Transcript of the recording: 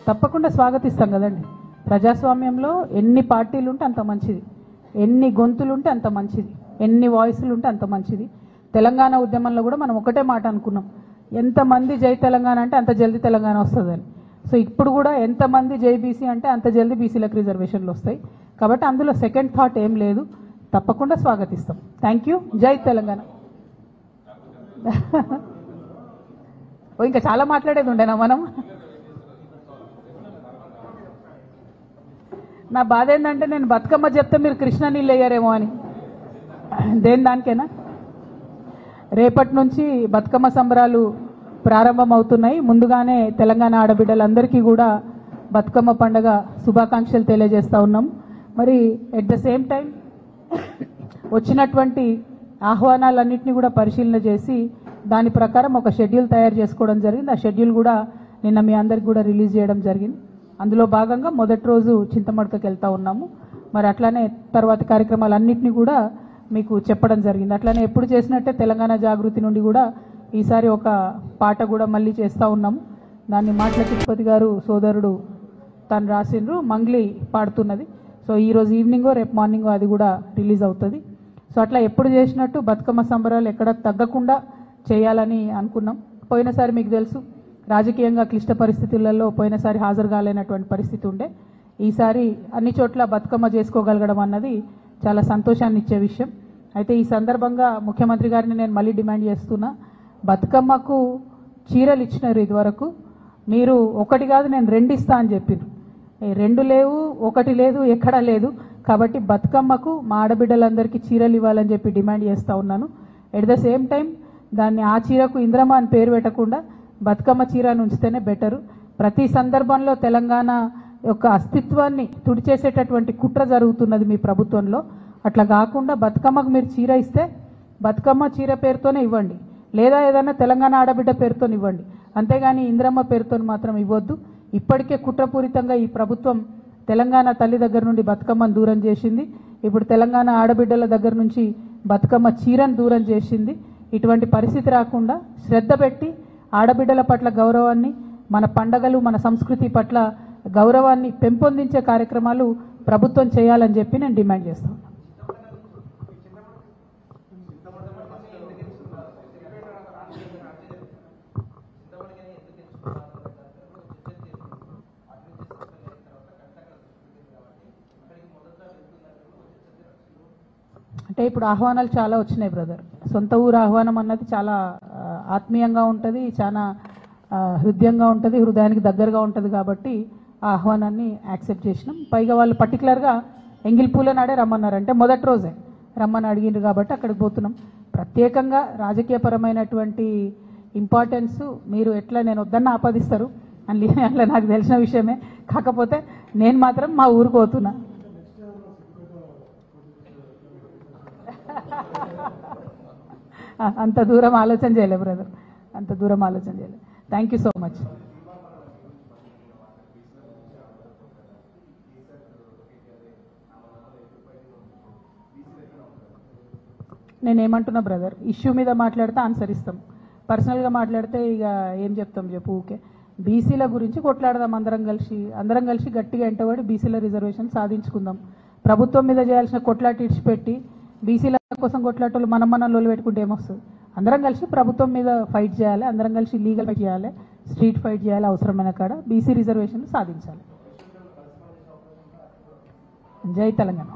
తప్పకుండా స్వాగతిస్తాం కదండి. ప్రజాస్వామ్యంలో ఎన్ని పార్టీలు ఉంటే అంత మంచిది, ఎన్ని గొంతులు ఉంటే అంత మంచిది, ఎన్ని వాయిస్లు ఉంటే అంత మంచిది. తెలంగాణ ఉద్యమంలో కూడా మనం ఒకటే మాట అనుకున్నాం, ఎంతమంది జై తెలంగాణ అంటే అంత జల్దీ తెలంగాణ వస్తుందని. సో ఇప్పుడు కూడా ఎంతమంది జై బీసీ అంటే అంత జల్దీ బీసీలకు రిజర్వేషన్లు వస్తాయి. కాబట్టి అందులో సెకండ్ థాట్ ఏం లేదు, తప్పకుండా స్వాగతిస్తాం. Thank you. జై తెలంగాణ. ఇంకా చాలా మాట్లాడేది ఉండేనా మనం. నా బాధ ఏంటంటే నేను బతుకమ్మ చెప్తే మీరు కృష్ణ నీళ్ళు వేయరేమో అని. దేని దానికేనా. రేపటి నుంచి బతుకమ్మ సంబరాలు ప్రారంభం అవుతున్నాయి. ముందుగానే తెలంగాణ ఆడబిడ్డలందరికీ కూడా బతుకమ్మ పండుగ శుభాకాంక్షలు తెలియజేస్తూ ఉన్నాం. మరి ఎట్ ద సేమ్ టైం వచ్చినటువంటి ఆహ్వానాలన్నింటినీ కూడా పరిశీలన చేసి దాని ప్రకారం ఒక షెడ్యూల్ తయారు చేసుకోవడం జరిగింది. ఆ షెడ్యూల్ కూడా నిన్న మీ అందరికి కూడా రిలీజ్ చేయడం జరిగింది. అందులో భాగంగా మొదటి రోజు చింతమడకకి వెళ్తూ ఉన్నాము. మరి అట్లానే తర్వాత కార్యక్రమాలన్నింటినీ కూడా మీకు చెప్పడం జరిగింది. అట్లానే ఎప్పుడు చేసినట్టే తెలంగాణ జాగృతి నుండి కూడా ఈసారి ఒక పాట కూడా మళ్ళీ చేస్తూ ఉన్నాము. దాన్ని మాటల తిరుపతి గారు సోదరుడు తను రాసిండ్రు, మంగ్లీ పాడుతున్నది. సో ఈరోజు ఈవినింగో రేపు మార్నింగో అది కూడా రిలీజ్ అవుతుంది. సో అట్లా ఎప్పుడు చేసినట్టు బతుకమ్మ సంబరాలు ఎక్కడ తగ్గకుండా చేయాలని అనుకున్నాం. పోయినసారి మీకు తెలుసు రాజకీయంగా క్లిష్ట పరిస్థితులలో పోయినసారి హాజరు కాలేనటువంటి పరిస్థితి ఉండే. ఈసారి అన్ని చోట్ల బతుకమ్మ చేసుకోగలగడం అన్నది చాలా సంతోషాన్ని ఇచ్చే విషయం. అయితే ఈ సందర్భంగా ముఖ్యమంత్రి గారిని నేను మళ్ళీ డిమాండ్ చేస్తున్నా, బతుకమ్మకు చీరలు ఇచ్చినారు ఇదివరకు, మీరు ఒకటి కాదు నేను 2 ఇస్తా అని చెప్పారు. 2 లేవు, 1 లేదు, ఎక్కడా లేదు. కాబట్టి బతుకమ్మకు మా ఆడబిడ్డలందరికీ చీరలు ఇవ్వాలని చెప్పి డిమాండ్ చేస్తూ ఉన్నాను. ఎట్ ద సేమ్ టైం దాన్ని ఆ చీరకు ఇంద్రమ్మ అని పేరు పెట్టకుండా బతుకమ్మ చీరను ఉంచితేనే బెటరు. ప్రతి సందర్భంలో తెలంగాణ యొక్క అస్తిత్వాన్ని తుడిచేసేటటువంటి కుట్ర జరుగుతున్నది మీ ప్రభుత్వంలో. అట్లా కాకుండా బతుకమ్మకు మీరు చీర ఇస్తే బతుకమ్మ చీర పేరుతోనే ఇవ్వండి, లేదా ఏదైనా తెలంగాణ ఆడబిడ్డ పేరుతో ఇవ్వండి, అంతేగాని ఇంద్రమ్మ పేరుతో మాత్రం ఇవ్వద్దు. ఇప్పటికే కుట్రపూరితంగా ఈ ప్రభుత్వం తెలంగాణ తల్లి దగ్గర నుండి బతుకమ్మను దూరం చేసింది. ఇప్పుడు తెలంగాణ ఆడబిడ్డల దగ్గర నుంచి బతుకమ్మ చీరను దూరం చేసింది. ఇటువంటి పరిస్థితి రాకుండా శ్రద్ధ పెట్టి ఆడబిడ్డల పట్ల గౌరవాన్ని, మన పండగలు మన సంస్కృతి పట్ల గౌరవాన్ని పెంపొందించే కార్యక్రమాలు ప్రభుత్వం చేయాలని చెప్పి నేను డిమాండ్ చేస్తాను. అంటే ఇప్పుడు ఆహ్వానాలు చాలా వచ్చినాయి బ్రదర్. సొంత ఊరు ఆహ్వానం అన్నది చాలా ఆత్మీయంగా ఉంటుంది, చాలా హృదయంగా ఉంటుంది, హృదయానికి దగ్గరగా ఉంటుంది. కాబట్టి ఆ ఆహ్వానాన్ని యాక్సెప్ట్ చేసినాం. పైగా వాళ్ళు పర్టికులర్గా ఎంగిల్పూల నాడే రమ్మన్నారు, అంటే మొదటి రోజే రమ్మని అడిగిండ్రు కాబట్టి అక్కడికి పోతున్నాం. ప్రత్యేకంగా రాజకీయపరమైనటువంటి ఇంపార్టెన్స్ మీరు ఎట్లా నేను వద్దన్న ఆపాదిస్తారు అని అట్లా నాకు తెలిసిన విషయమే. కాకపోతే నేను మాత్రం మా ఊరికి పోతున్నా. అంత దూరం ఆలోచన చేయలే బ్రదర్, అంత దూరం ఆలోచన చేయలే. Thank you so much. నేనేమంటున్నా బ్రదర్, ఇష్యూ మీద మాట్లాడితే ఆన్సర్ ఇస్తాం, పర్సనల్గా మాట్లాడితే ఇక ఏం చెప్తాం చెప్పు. ఊకే బీసీల గురించి కొట్లాడదాం, అందరం కలిసి గట్టిగా ఎంటబడి బీసీల రిజర్వేషన్ సాధించుకుందాం. ప్రభుత్వం మీద చేయాల్సిన కొట్లాట ఇడిచిపెట్టి బీసీల కోసం కొట్లాటలు మనం లోలు పెట్టుకుంటే ఏమొస్తుంది. అందరం కలిసి ప్రభుత్వం మీద ఫైట్ చేయాలి, అందరం కలిసి లీగల్ ఫైట్ చేయాలి, స్ట్రీట్ ఫైట్ చేయాలి, అవసరమైన కాడ బీసీ రిజర్వేషన్ సాధించాలి. జై తెలంగాణ.